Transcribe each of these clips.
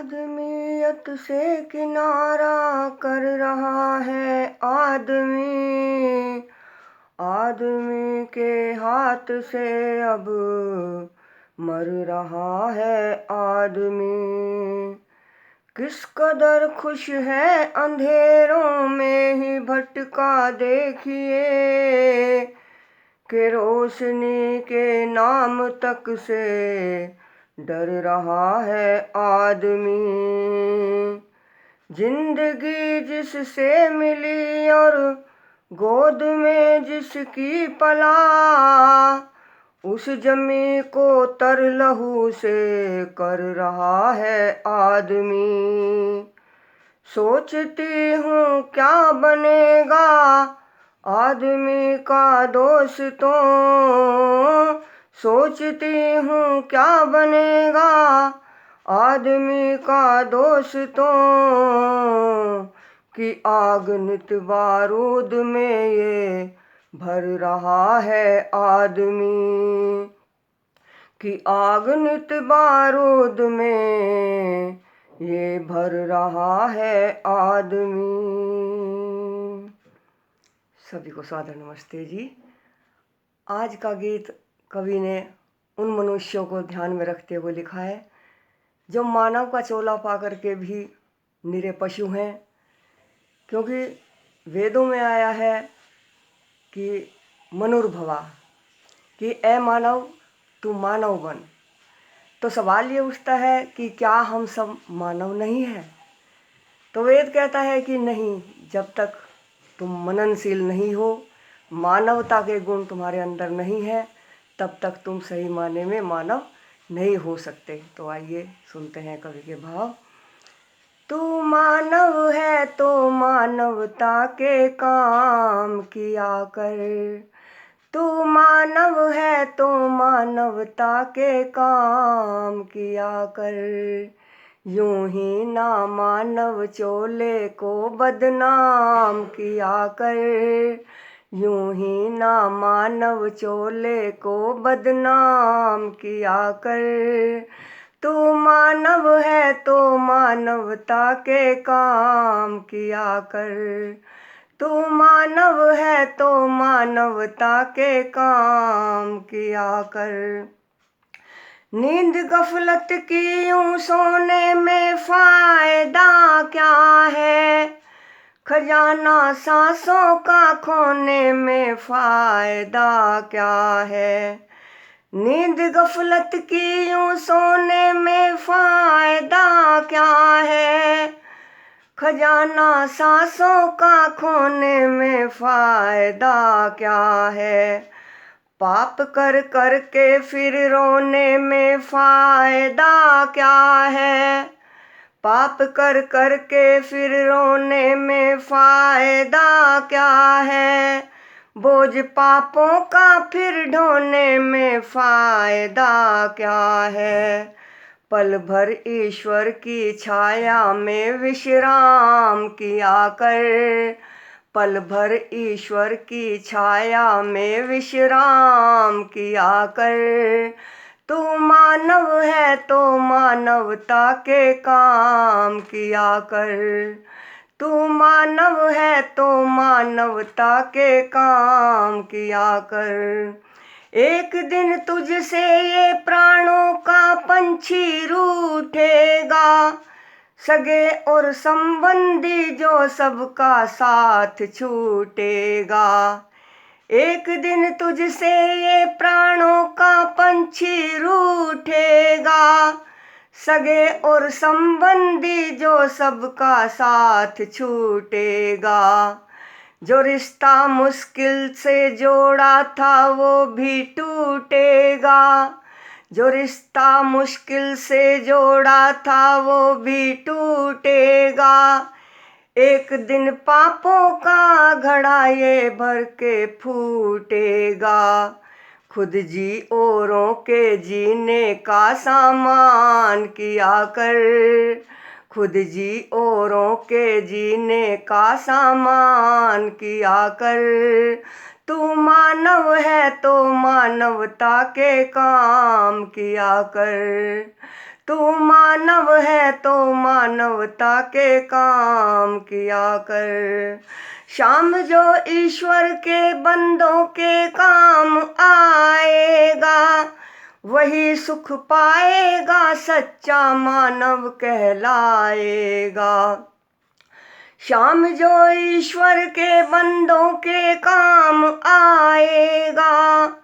आदमियत से किनारा कर रहा है आदमी। आदमी के हाथ से अब मर रहा है आदमी। किस कदर खुश है अंधेरों में ही भटका देखिए, कि रोशनी के नाम तक से डर रहा है आदमी। जिंदगी जिससे मिली और गोद में जिसकी पला, उस जमी को तर लहू से कर रहा है आदमी। सोचती हूँ क्या बनेगा आदमी का दोस्तों, सोचती हूँ क्या बनेगा आदमी का दोस्तों, कि आग नित बारूद में ये भर रहा है आदमी। कि आग नित बारूद में ये भर रहा है आदमी। सभी को सादर नमस्ते जी। आज का गीत कवि ने उन मनुष्यों को ध्यान में रखते हुए लिखा है जो मानव का चोला पा करके भी निरे पशु हैं। क्योंकि वेदों में आया है कि मनुर्भवा, कि ए मानव तू मानव बन। तो सवाल ये उठता है कि क्या हम सब मानव नहीं हैं? तो वेद कहता है कि नहीं, जब तक तुम मननशील नहीं हो, मानवता के गुण तुम्हारे अंदर नहीं है, तब तक तुम सही मायने में मानव नहीं हो सकते। तो आइए सुनते हैं कवि के भाव। तू मानव है तो मानवता के काम किया कर। तू मानव है तो मानवता के काम किया कर। यूं ही ना मानव चोले को बदनाम किया कर। यूं ही ना मानव चोले को बदनाम किया कर। तू मानव है तो मानवता के काम किया कर। तू मानव है तो मानवता के काम किया कर। नींद गफलत की यूं सोने में फायदा क्या है, खजाना सांसों का खोने में फायदा क्या है। नींद गफलत की यूं सोने में फायदा क्या है, खजाना सांसों का खोने में फायदा क्या है। पाप कर कर के फिर रोने में फायदा क्या है। पाप कर कर के फिर रोने में फायदा क्या है। बोझ पापों का फिर ढोने में फायदा क्या है। पल भर ईश्वर की छाया में विश्राम किया कर। पल भर ईश्वर की छाया में विश्राम किया कर। तू मानव है तो मानवता के काम किया कर। तू मानव है तो मानवता के काम किया कर। एक दिन तुझसे ये प्राणों का पंछी रूठेगा, सगे और संबंधी जो सबका साथ छूटेगा। एक दिन तुझसे ये प्राणों का पंछी रूठेगा, सगे और संबंधी जो सबका साथ छूटेगा। जो रिश्ता मुश्किल से जोड़ा था वो भी टूटेगा। जो रिश्ता मुश्किल से जोड़ा था वो भी टूटेगा। एक दिन पापों का घड़ा ये भर के फूटेगा। खुद जी औरों के जीने का सामान किया कर। खुद जी औरों के जीने का सामान किया कर। तू मानव है तो मानवता के काम किया कर। तू मानव है तो मानवता के काम किया कर। श्याम जो ईश्वर के बंदों के काम आएगा, वही सुख पाएगा, सच्चा मानव कहलाएगा। श्याम जो ईश्वर के बंदों के काम आएगा,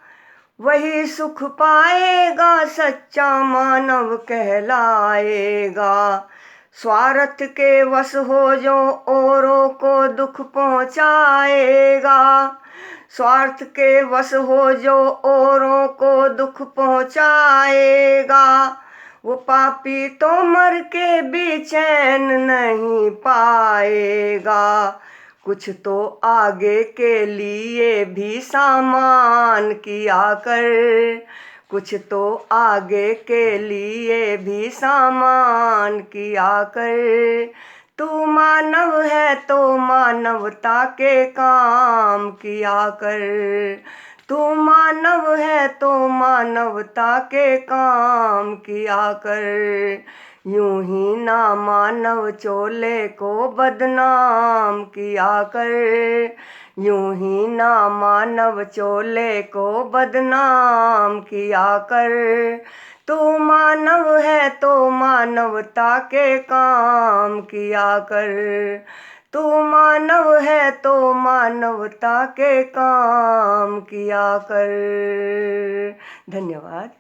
वही सुख पाएगा, सच्चा मानव कहलाएगा। स्वार्थ के वश हो जो औरों को दुख पहुँचाएगा, स्वार्थ के वश हो जो औरों को दुख पहुँचाएगा, वो पापी तो मर के भी चैन नहीं पाएगा। कुछ तो आगे के लिए भी सामान किया कर, कुछ तो आगे के लिए भी सामान किया कर। तू मानव है तो मानवता के काम किया कर। तू मानव है तो मानवता के काम किया कर। यूं ही ना मानव चोले को बदनाम किया कर, यूं ही ना मानव चोले को बदनाम किया कर। तू मानव है तो मानवता के काम किया कर। तू मानव है तो मानवता के काम किया कर। धन्यवाद।